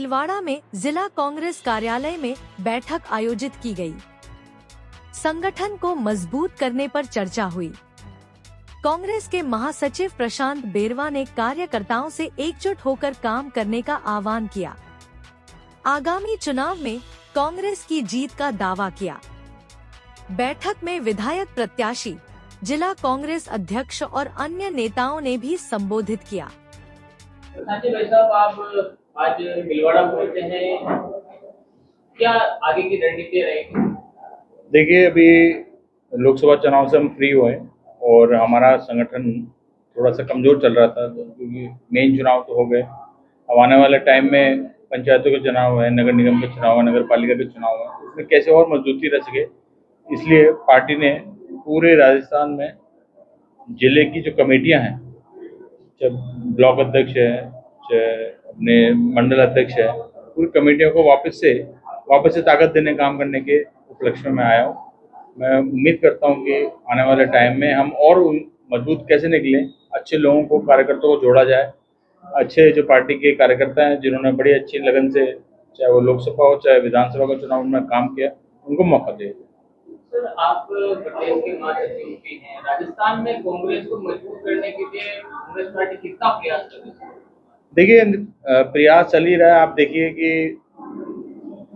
भीलवाड़ा में जिला कांग्रेस कार्यालय में बैठक आयोजित की गई। संगठन को मजबूत करने पर चर्चा हुई। कांग्रेस के महासचिव प्रशांत बेरवा ने कार्यकर्ताओं से एकजुट होकर काम करने का आह्वान किया। आगामी चुनाव में कांग्रेस की जीत का दावा किया। बैठक में विधायक प्रत्याशी, जिला कांग्रेस अध्यक्ष और अन्य नेताओं ने भी संबोधित किया। भाई साहब, आप आज भीलवाड़ा पहुंचे हैं, क्या आगे की रणनीति रहेगी? देखिए, अभी लोकसभा चुनाव से हम फ्री हुए और हमारा संगठन थोड़ा सा कमजोर चल रहा था, क्योंकि मेन चुनाव तो हो गए। अब आने वाले टाइम में पंचायतों के चुनाव है, नगर निगम के चुनाव है, नगर पालिका के चुनाव है, उसमें कैसे और मजबूती रह सके, इसलिए पार्टी ने पूरे राजस्थान में जिले की जो कमेटियां हैं, चाहे ब्लॉक अध्यक्ष है, चाहे अपने मंडल अध्यक्ष है, पूरी कमेटियों को वापस से ताकत देने काम करने के उपलक्ष्य में आया हूँ। मैं उम्मीद करता हूँ कि आने वाले टाइम में हम और मजबूत कैसे निकलें, अच्छे लोगों को, कार्यकर्ताओं को जोड़ा जाए, अच्छे जो पार्टी के कार्यकर्ता हैं जिन्होंने बड़ी अच्छी लगन से, चाहे वो लोकसभा हो चाहे विधानसभा का चुनाव में काम किया, उनको मौका दे। सर, आप प्रदेश के महासचिव भी हैं, राजस्थान में कांग्रेस को मजबूत करने के लिए कांग्रेस पार्टी कितना प्रयास कर रही है? देखिए, प्रयास चल ही रहा है। आप देखिए कि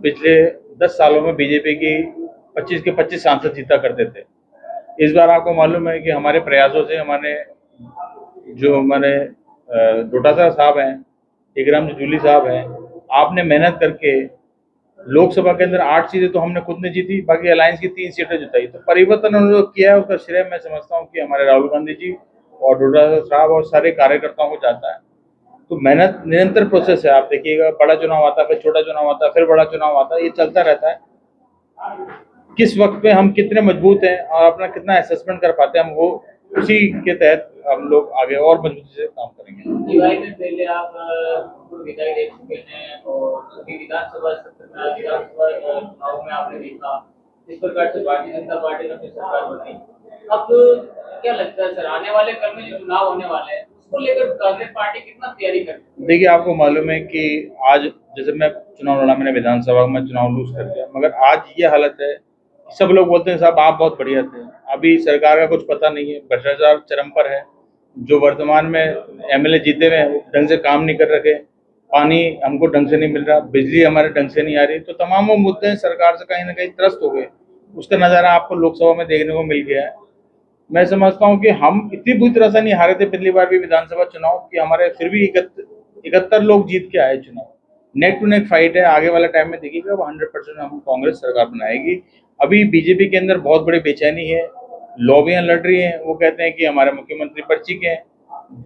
पिछले 10 सालों में बीजेपी की 25 के 25 सांसद जीता करते थे। इस बार आपको मालूम है कि हमारे प्रयासों से हमारे डोटासरा साहब हैं, टीकराम जूली साहब हैं, आपने मेहनत करके लोकसभा के अंदर 8 सीटें तो हमने खुद ने जीती, बाकी अलायंस की 3 सीटें जिताई। तो परिवर्तन उन्होंने किया है, उसका श्रेय मैं समझता हूँ कि हमारे राहुल गांधी जी और डोटासरा साहब और सारे कार्यकर्ताओं को जाता है। तो मेहनत निरंतर प्रोसेस है। आप देखिएगा, बड़ा चुनाव आता है, फिर छोटा चुनाव आता है, फिर बड़ा चुनाव आता है, ये चलता रहता है। किस वक्त पे हम कितने मजबूत हैं और अपना कितना असेसमेंट कर पाते हैं, हम वो उसी के तहत हम लोग आगे और मजबूती से काम करेंगे। दिवाली में पहले आप विदाई दे चुके हैं और सभी विधानसभा चुनाव में आपने देखा इस प्रकार से भारतीय जनता पार्टी ने अपनी सरकार बनाई। अब क्या लगता है सर, आने वाले कल में जो चुनाव होने वाले हैं उसको लेकर कांग्रेस पार्टी कितना तैयारी कर रही है? देखिए, आपको मालूम है कि आज जैसे मैं चुनाव लड़ा, मैंने विधानसभा में चुनाव लूज कर दिया, मगर आज ये हालत है, सब लोग बोलते हैं साहब आप बहुत बढ़िया थे। अभी सरकार का कुछ पता नहीं है, भ्रष्टाचार चरम पर है। जो वर्तमान में एमएलए जीते हुए हैं वो ढंग से काम नहीं कर रखे, पानी हमको ढंग से नहीं मिल रहा, बिजली हमारे ढंग से नहीं आ रही। तो तमाम वो मुद्दे सरकार से कहीं ना कहीं त्रस्त हो गए। उसका नज़ारा आपको लोकसभा में देखने को मिल गया है। मैं समझता हूँ कि हम इतनी बुरी तरह से नहीं हारे थे पिछली बार भी विधानसभा चुनाव कि हमारे फिर भी 71 लोग जीत के आए चुनाव। नेक टू नेक फाइट है। आगे वाला टाइम में देखिएगा 100% हम कांग्रेस सरकार बनाएगी। अभी बीजेपी के अंदर बहुत बड़ी बेचैनी है, लॉबियां लड़ रही हैं। वो कहते हैं कि हमारे मुख्यमंत्री पर्ची के हैं,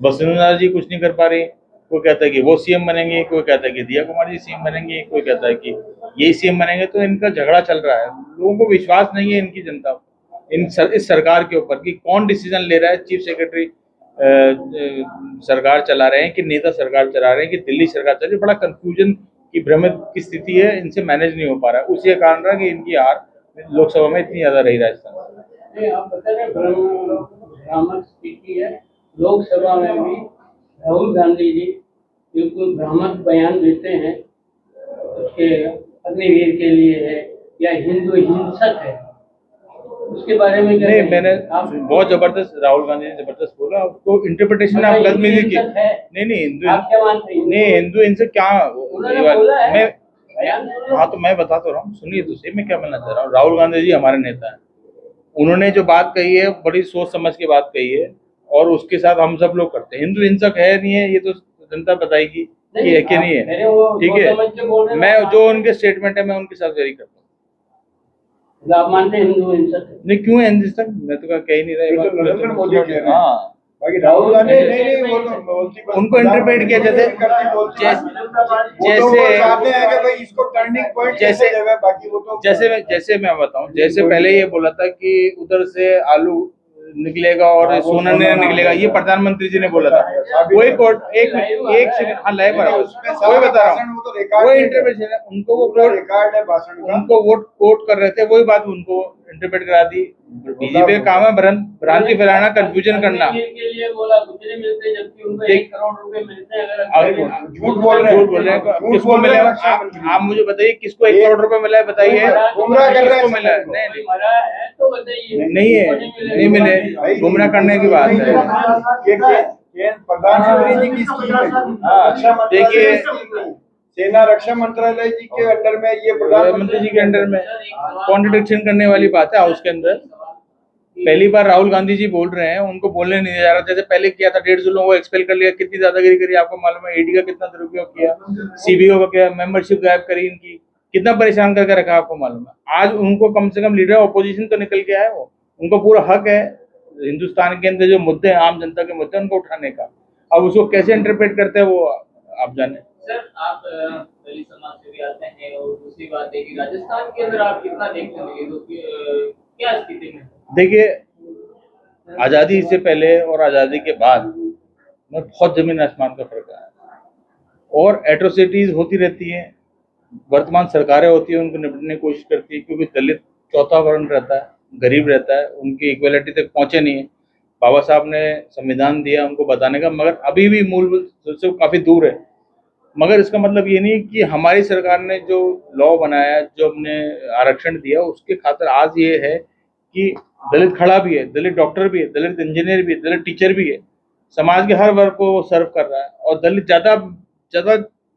वसुंधरा जी कुछ नहीं कर पा रही। कोई कहता है कि वो सीएम बनेंगे, कोई कहता है कि दिया कुमार जी सीएम बनेंगे, कोई कहता है कि यही सीएम बनेंगे। तो इनका झगड़ा चल रहा है। लोगों को विश्वास नहीं है इनकी जनता इस सरकार के ऊपर कि कौन डिसीजन ले रहा है। चीफ सेक्रेटरी सरकार चला रहे हैं कि नेता सरकार चला रहे हैं कि दिल्ली सरकार चला रही है। बड़ा कंफ्यूजन की भ्रमित की स्थिति है, इनसे मैनेज नहीं हो पा रहा है। उसी कारण रहा कि इनकी हार लोकसभा में इतनी ज्यादा रही राजस्थान। आप बता रहे भ्रामक स्थिति है लोकसभा में भी। राहुल गांधी जी बिल्कुल भ्रामक बयान देते हैं, उसके अग्निवीर के लिए है या हिंदू हिंसक है, उसके बारे में नहीं, मैंने बहुत जबरदस्त राहुल गांधी ने जबरदस्त बोला। उसको इंटरप्रिटेशन आप गलत में की। नहीं हिंदू, आप क्या मानते हैं? नहीं हिंदू हिंसक क्या बोला है? मैं हाँ तो मैं बताता रहा हूँ, सुनिए तो सही। मैं क्या बोलना चाह रहा हूँ, राहुल गांधी जी हमारे नेता हैं। उन्होंने जो बात कही है बड़ी सोच समझ के बात कही है और उसके साथ हम सब लोग करते हैं। हिंदू हिंसक है नहीं है ये तो जनता बताएगी कि है कि नहीं है। ठीक है, मैं जो उनके स्टेटमेंट है मैं उनके साथ वेरी करता हूँ। आप मानते हैं हिंदू हिंसक है? नहीं, क्यों है हिंदुस्तान? मैं तो कह ही नहीं रहा। हाँ, राहुल गांधी उनको इंटरप्रेट किया जैसे जैसे मैं बताऊं, जैसे पहले ये बोला था कि उधर से आलू निकलेगा और सोना नहीं निकलेगा, ये प्रधानमंत्री जी ने बोला था। वही कोर्ट एक सेकंड, हाँ लाइव वही बता रहा हूँ, वो इंटरप्रेशन है। उनको वो कोर्ट, उनको वो कोर्ट कर रहे थे, वही बात उनको इंटरप्रेट करा दी। बीजेपी का काम है भ्रांति फैलाना, कंफ्यूजन करना। के लिए बोला कुछ नहीं मिलते, जबकि उनको 1 करोड़ रुपए मिलते हैं। अगर झूठ बोल रहे हैं, किसको मिला? आप मुझे बताइए, किसको 1 करोड़ रुपए मिला है? बताइए किसको मिला है? नहीं मरा है तो बताइए। नहीं है, नहीं मिले, गुमराह करने की बात है। प्रधानमंत्री जी की स्कीम है। हाँ, देखिए, सेना रक्षा मंत्रालय जी के अंडर में ये प्रधानमंत्री जी के अंडर में कॉन्ट्रडिक्शन करने वाली बात है हाउस के अंदर। पहली बार राहुल गांधी जी बोल रहे हैं, उनको बोलने नहीं जा रहा। जैसे पहले किया था, 150 लोगों को एक्सपेल कर लिया, कितनी दादागिरी करी आपको मालूम है। ईडी का कितना दुरुपयोग किया, सीबीओ का क्या मेंबरशिप गायब करी इनकी, कितना परेशान करके रखा आपको मालूम है। आज उनको कम से कम लीडर ऑपोजिशन तो निकल के आए, वो उनको पूरा हक है हिंदुस्तान के अंदर जो मुद्दे हैं, आम जनता के मुद्दे, उनको उठाने का। अब उसको कैसे इंटरप्रेट करते हैं वो आप जाने। सर, आप दलित समाज से भी आते हैं, और दूसरी बात है कि राजस्थान के अंदर आप कितना देखने लगे, तो क्या स्थिति में? देखिए, आज़ादी से पहले और आज़ादी के बाद में बहुत जमीन आसमान का फर्क है, और एट्रोसिटीज होती रहती हैं। वर्तमान सरकारें होती हैं, उनको निपटने की कोशिश करती है, क्योंकि दलित चौथा वर्ण रहता है, गरीब रहता है, उनकी इक्वलिटी तक पहुंचे नहीं है। बाबा साहब ने संविधान दिया उनको बताने का, मगर अभी भी मूल से काफ़ी दूर है। मगर इसका मतलब ये नहीं कि हमारी सरकार ने जो लॉ बनाया, जो हमने आरक्षण दिया, उसके खातिर आज ये है कि दलित खड़ा भी है, दलित डॉक्टर भी है, दलित इंजीनियर भी है, दलित टीचर भी है। समाज के हर वर्ग को वो सर्व कर रहा है, और दलित ज़्यादा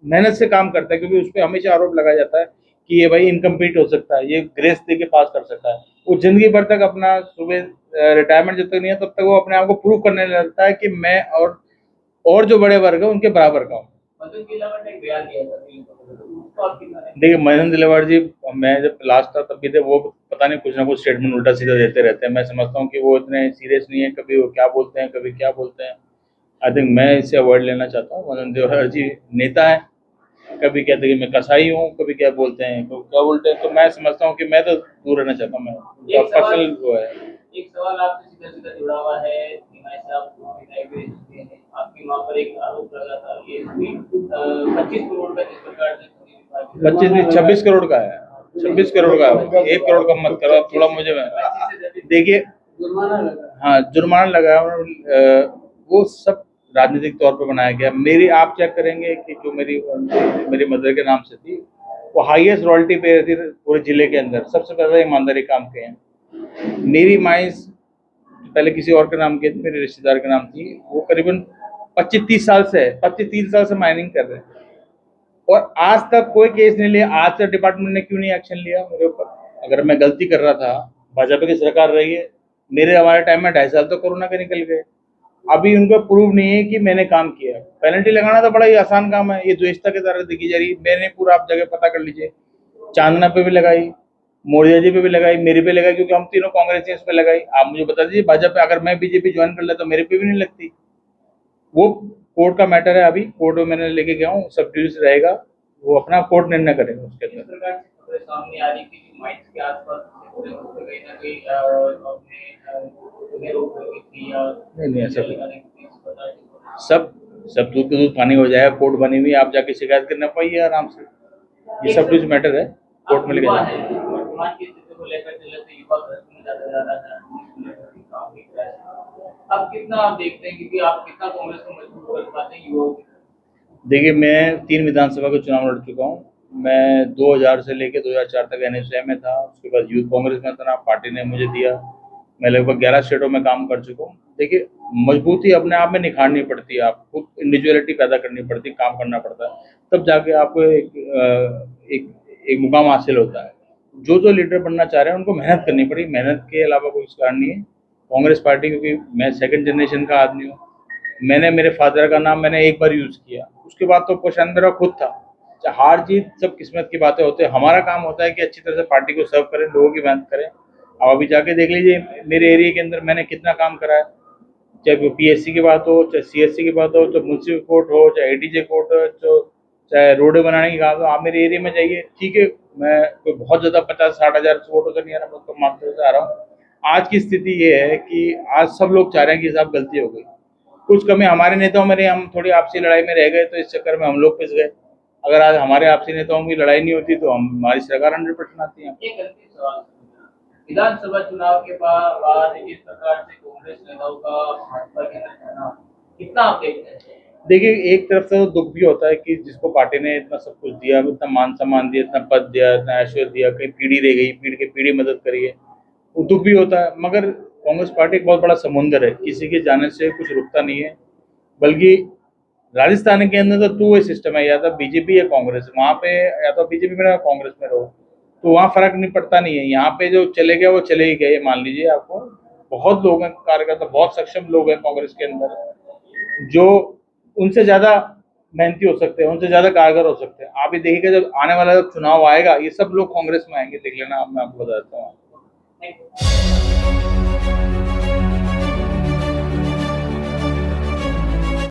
मेहनत से काम करता है, क्योंकि उस पर हमेशा आरोप लगाया जाता है कि ये भाई इनकम्प्लीट हो सकता है, ये ग्रेस दे के पास कर सकता है। वो जिंदगी भर तक अपना सुबह रिटायरमेंट जब तक नहीं है तब तक वो अपने आप को प्रूव करने लगता है कि मैं और जो बड़े वर्ग है उनके बराबर का हूँ। देखिए, मदन दिलवार जी, मैं जब लास्ट था तब भी थे, वो पता नहीं कुछ ना कुछ स्टेटमेंट उल्टा सीधा देते रहते हैं। मैं समझता हूँ कि वो इतने सीरियस नहीं है, कभी वो क्या बोलते हैं, कभी क्या बोलते हैं। आई थिंक मैं इससे अवॉइड लेना चाहता हूँ। मदन दिलवार जी नेता है, कभी कहते हैं कि मैं कसाई हूँ, कभी क्या बोलते हैं, तो क्या बोलते हैं, तो मैं समझता हूँ कि मैं तो दूर रहना चाहता हूँ। मैं पर्सनल वो है। एक सवाल आपसे सीधा सीधा जुड़ा हुआ है। निमाई साहब विधायक रह चुके हैं, आपके वहाँ पर एक आरोप लगा था ये 25 करोड़ का जिस प्रकार से 25 नहीं 26 करोड़ का है, 26 करोड़ का है। 1 करोड़ का मत करो थोड़ा मुझे। देखिए, जुर्माना लगा। हाँ, जुर्माना लगा, वो सब राजनीतिक तौर पर बनाया गया। आप चेक करेंगे कि जो मेरी मदर के नाम से थी, वो हाईएस्ट रॉयल्टी पे थी पूरे जिले के अंदर, सबसे ज़्यादा ईमानदारी काम किए हैं। मेरी माइंस पहले किसी और के नाम की थी, मेरे रिश्तेदार के नाम थी, वो करीबन 25-30 साल से माइनिंग कर रहे हैं, और आज तक कोई केस नहीं लिया। आज तक डिपार्टमेंट ने क्यों नहीं एक्शन लिया मेरे ऊपर? अगर मैं गलती कर रहा था, भाजपा की सरकार रही है, हमारे टाइम में 2.5 साल तो कोरोना के निकल गए। अभी उनको प्रूव नहीं है कि मैंने काम किया। पेनल्टी लगाना तो बड़ा ही आसान काम है, ये द्वेषता की तरह देखी जा रही है। मैंने पूरा आप जगह पता कर लीजिए, चांदना पे भी लगाई, मौर्य जी पे भी लगाई, मेरे पे लगाई, क्योंकि हम तीनों कांग्रेस पे लगाई। आप मुझे बता दीजिए, भाजपा अगर मैं बीजेपी ज्वाइन कर लेता तो मेरे पे भी नहीं लगती। वो कोर्ट का मैटर है, अभी कोर्ट में मैंने लेके गया हूँ, सब जुडिस रहेगा, वो अपना कोर्ट निर्णय करेगा उसके अंदर। सामने आ रही थी कि माइंस के आसपास कहीं ना कहीं नहीं ऐसा सब दूध के दूध पानी हो जाएगा। कोर्ट बनी हुई, आप जाके शिकायत करना पाइए आराम से। ये सब कुछ मैटर है, कोर्ट में लेके जाए। वर्तमान की स्थिति को लेकर जैसे युवा भ्रष्ट में ज्यादा जा रहा है, अब कितना आप देखते हैं, क्योंकि आप कितना कांग्रेस को मजबूत कर पाते हैं युवाओं? देखिए, मैं 3 विधानसभा के चुनाव लड़ चुका हूँ। मैं 2000 से लेकर 2004 तक NSA में था, उसके बाद यूथ कांग्रेस में था, पार्टी ने मुझे दिया। मैं लगभग 11 स्टेटों में काम कर चुका हूँ। देखिए, मजबूती अपने आप में निखारनी पड़ती है, आपको इंडिविजुअलिटी पैदा करनी पड़ती है, काम करना पड़ता है, तब जाके आपको एक मुकाम हासिल होता है। जो लीडर बनना चाह रहे हैं उनको मेहनत करनी पड़ी, मेहनत के अलावा कोई कारण नहीं है। कांग्रेस पार्टी, क्योंकि मैं 2nd जनरेशन का आदमी हूँ, मैंने मेरे फादर का नाम मैंने एक बार यूज़ किया, उसके बाद तो क्वेश्चन मेरा खुद था। हार जीत सब किस्मत की बातें होते हैं, हमारा काम होता है कि अच्छी तरह से पार्टी को सर्व करें, लोगों की मेहनत करें। अब अभी जाके देख लीजिए मेरे एरिया के अंदर मैंने कितना काम करा है, चाहे PSC की बात हो, चाहे CSC की बात हो, चाहे म्यूनसिपल कोर्ट हो, चाहे ATJ कोर्ट हो, चाहे रोड बनाने की बात हो। आप मेरे एरिया में जाइए, ठीक है, मैं कोई बहुत ज़्यादा 50-60 हज़ार वोटों से नहीं आ रहा, मैं तो मानते से आ रहा हूँ। आज की स्थिति ये है कि आज सब लोग चाह रहे हैं कि साहब गलती हो गई, कुछ कमी हमारे नेताओं में रही, हम थोड़ी आपसी लड़ाई में रह गए, तो इस चक्कर में हम लोग पिस गए। अगर आज हमारे आपसी नेताओं की लड़ाई नहीं होती तो हमारी सरकार 100% आती है। एक अंतिम सवाल, विधानसभा चुनाव के बाद इस प्रकार से कांग्रेस नेताओं का भाजपा के अंदर जाना कितना आप देखते हैं? देखिए, एक तरफ से तो दुख भी होता है कि जिसको पार्टी ने इतना सब कुछ दिया, इतना मान सम्मान दिया, इतना पद दिया, इतना ऐश्वर्य दिया, कहीं पीढ़ी रह गई, पीढ़ी की पीढ़ी मदद करी है, वो दुख भी होता है। मगर कांग्रेस पार्टी एक बहुत बड़ा समुंदर है, किसी के जाने से कुछ रुकता नहीं है। बल्कि राजस्थान के अंदर तो टू वे सिस्टम है, या तो बीजेपी या कांग्रेस। वहाँ पे या तो बीजेपी में रहो, कांग्रेस में रहो, तो वहाँ फर्क नहीं पड़ता नहीं है। यहाँ पे जो चले गए वो चले ही गए, मान लीजिए। आपको बहुत लोग हैं कार्यकर्ता, बहुत सक्षम लोग हैं कांग्रेस के अंदर, जो उनसे ज्यादा मेहनती हो सकते हैं, उनसे ज्यादा कारगर हो सकते हैं। आप ये देखिएगा, जब आने वाला जब चुनाव आएगा, ये सब लोग कांग्रेस में आएंगे, देख लेना। अब मैं आपको बताता हूँ। Thank you.